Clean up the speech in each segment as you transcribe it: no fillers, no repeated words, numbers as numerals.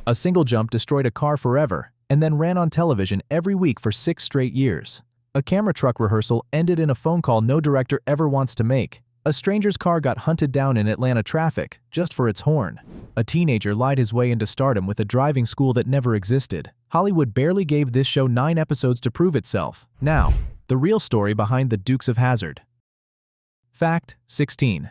A single jump destroyed a car forever and then ran on television every week for 6 straight years. A camera truck rehearsal ended in a phone call no director ever wants to make. A stranger's car got hunted down in Atlanta traffic just for its horn. A teenager lied his way into stardom with a driving school that never existed. Hollywood barely gave this show 9 episodes to prove itself. Now, the real story behind the Dukes of Hazzard. Fact 16.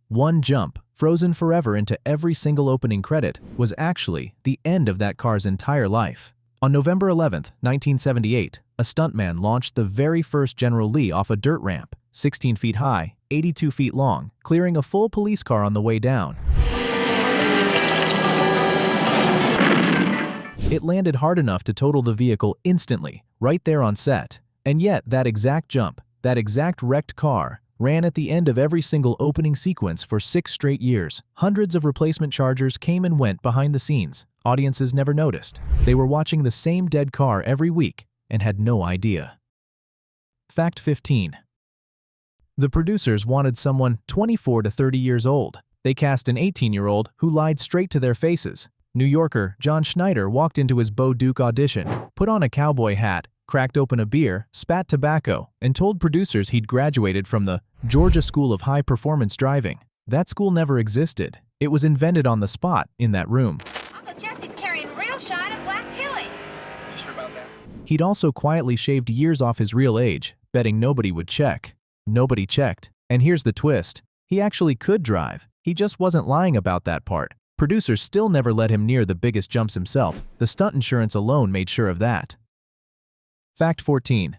One jump, frozen forever into every single opening credit, was actually the end of that car's entire life. On November 11, 1978, a stuntman launched the very first General Lee off a dirt ramp, 16 feet high, 82 feet long, clearing a full police car on the way down. It landed hard enough to total the vehicle instantly, right there on set. And yet, that exact jump, that exact wrecked car, ran at the end of every single opening sequence for 6 straight years. Hundreds of replacement Chargers came and went behind the scenes. Audiences never noticed. They were watching the same dead car every week and had no idea. Fact 15. The producers wanted someone 24 to 30 years old. They cast an 18-year-old who lied straight to their faces. New Yorker John Schneider walked into his Bo Duke audition, put on a cowboy hat, cracked open a beer, spat tobacco, and told producers he'd graduated from the Georgia School of High Performance Driving. That school never existed. It was invented on the spot in that room. Uncle Jesse's carrying real shine of black killing. You sure about that? He'd also quietly shaved years off his real age, betting nobody would check. Nobody checked. And here's the twist. He actually could drive. He just wasn't lying about that part. Producers still never let him near the biggest jumps himself. The stunt insurance alone made sure of that. Fact 14.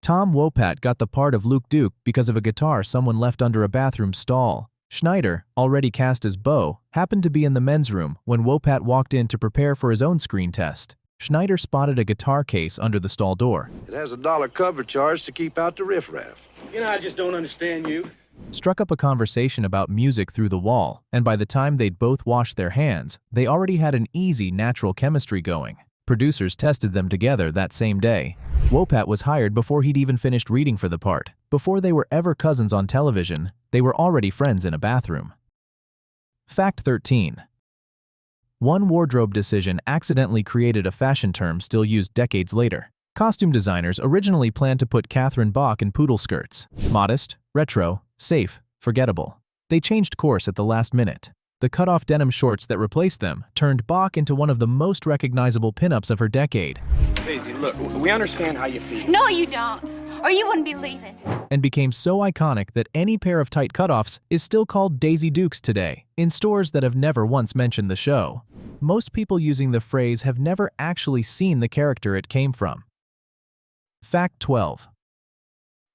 Tom Wopat got the part of Luke Duke because of a guitar someone left under a bathroom stall. Schneider, already cast as Bo, happened to be in the men's room when Wopat walked in to prepare for his own screen test. Schneider spotted a guitar case under the stall door. It has a $1 cover charge to keep out the riffraff. You know, I just don't understand you. Struck up a conversation about music through the wall, and by the time they'd both washed their hands, they already had an easy, natural chemistry going. Producers tested them together that same day. Wopat was hired before he'd even finished reading for the part. Before they were ever cousins on television, they were already friends in a bathroom. Fact 13. One wardrobe decision accidentally created a fashion term still used decades later. Costume designers originally planned to put Catherine Bach in poodle skirts. Modest, retro, safe, forgettable. They changed course at the last minute. The cut-off denim shorts that replaced them turned Bach into one of the most recognizable pinups of her decade. Daisy, look, we understand how you feel. No, you don't. Or you wouldn't be leaving. And became so iconic that any pair of tight cutoffs is still called Daisy Dukes today, in stores that have never once mentioned the show. Most people using the phrase have never actually seen the character it came from. Fact 12.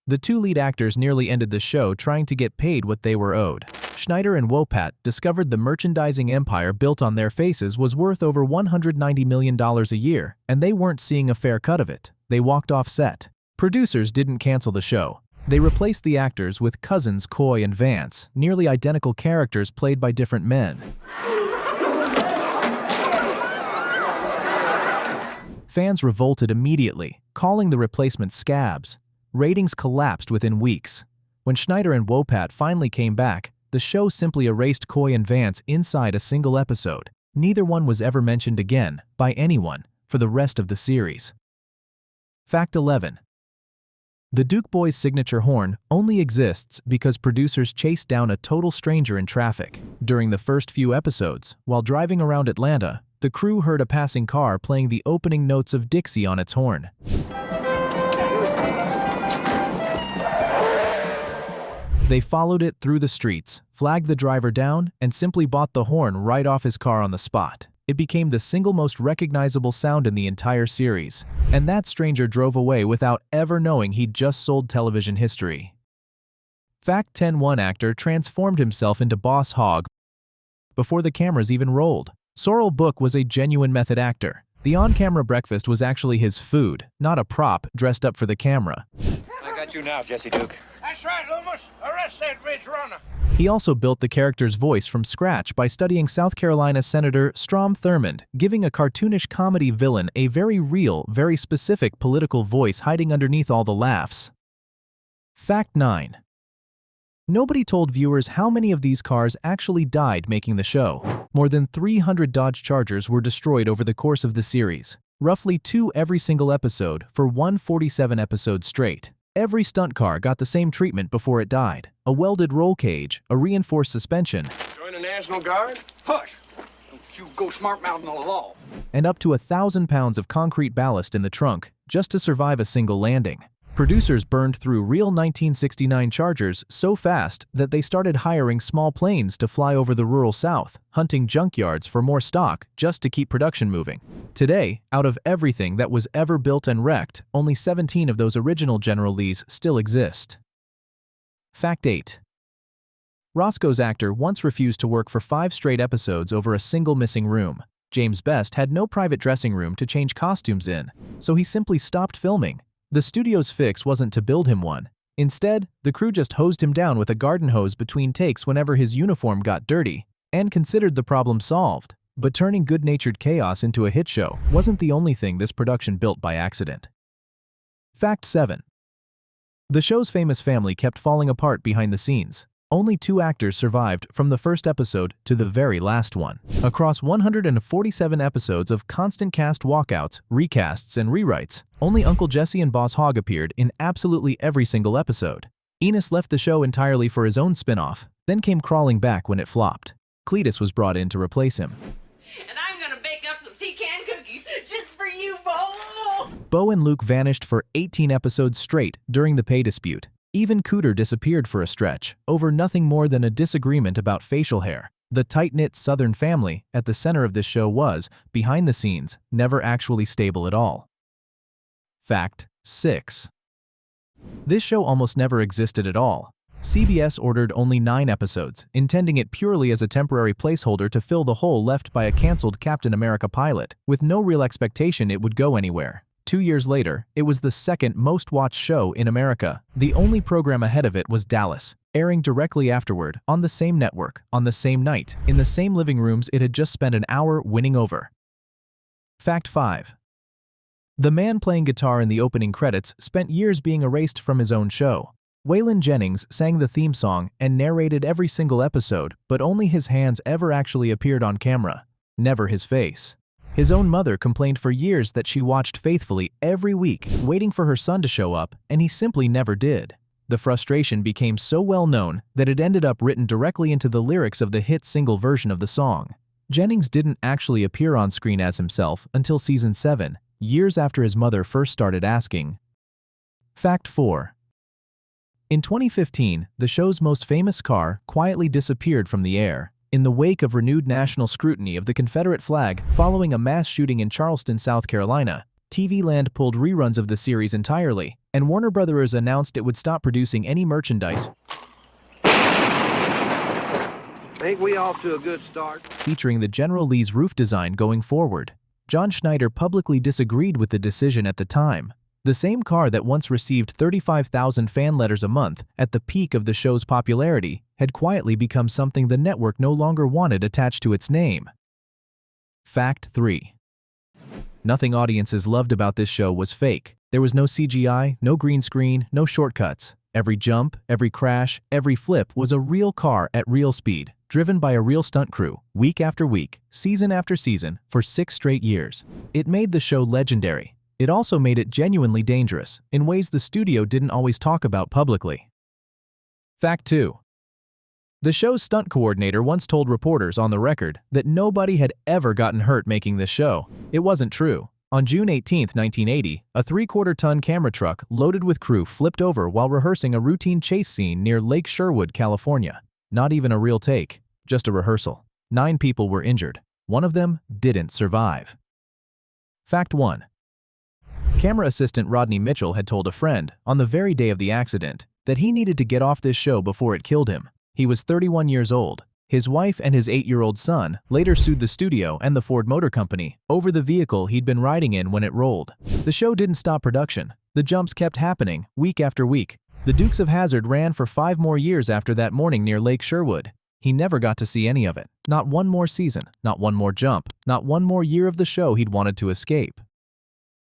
The 2 lead actors nearly ended the show trying to get paid what they were owed. Schneider and Wopat discovered the merchandising empire built on their faces was worth over $190 million a year, and they weren't seeing a fair cut of it. They walked off set. Producers didn't cancel the show. They replaced the actors with cousins Coy and Vance, nearly identical characters played by different men. Fans revolted immediately, calling the replacements scabs. Ratings collapsed within weeks. When Schneider and Wopat finally came back, the show simply erased Coy and Vance inside a single episode. Neither one was ever mentioned again, by anyone, for the rest of the series. Fact 11. The Duke Boys' signature horn only exists because producers chased down a total stranger in traffic. During the first few episodes, while driving around Atlanta, the crew heard a passing car playing the opening notes of Dixie on its horn. They followed it through the streets, flagged the driver down, and simply bought the horn right off his car on the spot. It became the single most recognizable sound in the entire series. And that stranger drove away without ever knowing he'd just sold television history. Fact 10. One actor transformed himself into Boss Hogg before the cameras even rolled. Sorrel Book was a genuine method actor. The on-camera breakfast was actually his food, not a prop dressed up for the camera. I got you now, Jesse Duke. That's right, Loomis. Arrest that bitch runner. He also built the character's voice from scratch by studying South Carolina Senator Strom Thurmond, giving a cartoonish comedy villain a very real, very specific political voice hiding underneath all the laughs. Fact 9. Nobody told viewers how many of these cars actually died making the show. More than 300 Dodge Chargers were destroyed over the course of the series. Roughly 2 every single episode for 147 episodes straight. Every stunt car got the same treatment before it died. A welded roll cage, a reinforced suspension, Join the National Guard? Hush! Don't you go smart-mouthing the law. and up to 1,000 pounds of concrete ballast in the trunk just to survive a single landing. Producers burned through real 1969 Chargers so fast that they started hiring small planes to fly over the rural South, hunting junkyards for more stock just to keep production moving. Today, out of everything that was ever built and wrecked, only 17 of those original General Lees still exist. Fact 8. Roscoe's actor once refused to work for 5 straight episodes over a single missing room. James Best had no private dressing room to change costumes in, so he simply stopped filming. The studio's fix wasn't to build him one. Instead, the crew just hosed him down with a garden hose between takes whenever his uniform got dirty, and considered the problem solved. But turning good-natured chaos into a hit show wasn't the only thing this production built by accident. Fact 7. The show's famous family kept falling apart behind the scenes. Only 2 actors survived from the first episode to the very last one. Across 147 episodes of constant cast walkouts, recasts, and rewrites, only Uncle Jesse and Boss Hogg appeared in absolutely every single episode. Enos left the show entirely for his own spin-off, then came crawling back when it flopped. Cletus was brought in to replace him. And I'm gonna bake up some pecan cookies just for you, Bo! Bo and Luke vanished for 18 episodes straight during the pay dispute. Even Cooter disappeared for a stretch, over nothing more than a disagreement about facial hair. The tight-knit Southern family at the center of this show was, behind the scenes, never actually stable at all. Fact 6. This show almost never existed at all. CBS ordered only 9 episodes, intending it purely as a temporary placeholder to fill the hole left by a canceled Captain America pilot, with no real expectation it would go anywhere. 2 years later, it was the second most-watched show in America. The only program ahead of it was Dallas, airing directly afterward, on the same network, on the same night, in the same living rooms it had just spent an hour winning over. Fact 5. The man playing guitar in the opening credits spent years being erased from his own show. Waylon Jennings sang the theme song and narrated every single episode, but only his hands ever actually appeared on camera, never his face. His own mother complained for years that she watched faithfully every week, waiting for her son to show up, and he simply never did. The frustration became so well known that it ended up written directly into the lyrics of the hit single version of the song. Jennings didn't actually appear on screen as himself until season 7, years after his mother first started asking. Fact 4. In 2015, the show's most famous car quietly disappeared from the air. In the wake of renewed national scrutiny of the Confederate flag following a mass shooting in Charleston, South Carolina, TV Land pulled reruns of the series entirely, and Warner Brothers announced it would stop producing any merchandise Ain't we off to a good start? featuring the General Lee's roof design going forward. John Schneider publicly disagreed with the decision at the time. The same car that once received 35,000 fan letters a month at the peak of the show's popularity had quietly become something the network no longer wanted attached to its name. Fact 3. Nothing audiences loved about this show was fake. There was no CGI, no green screen, no shortcuts. Every jump, every crash, every flip was a real car at real speed, driven by a real stunt crew, week after week, season after season, for 6 straight years. It made the show legendary. It also made it genuinely dangerous, in ways the studio didn't always talk about publicly. Fact 2. The show's stunt coordinator once told reporters on the record that nobody had ever gotten hurt making this show. It wasn't true. On June 18, 1980, a 3/4-ton camera truck loaded with crew flipped over while rehearsing a routine chase scene near Lake Sherwood, California. Not even a real take, just a rehearsal. 9 people were injured. One of them didn't survive. Fact 1. Camera assistant Rodney Mitchell had told a friend, on the very day of the accident, that he needed to get off this show before it killed him. He was 31 years old. His wife and his 8-year-old son later sued the studio and the Ford Motor Company over the vehicle he'd been riding in when it rolled. The show didn't stop production. The jumps kept happening, week after week. The Dukes of Hazzard ran for 5 more years after that morning near Lake Sherwood. He never got to see any of it. Not one more season, not one more jump, not one more year of the show he'd wanted to escape.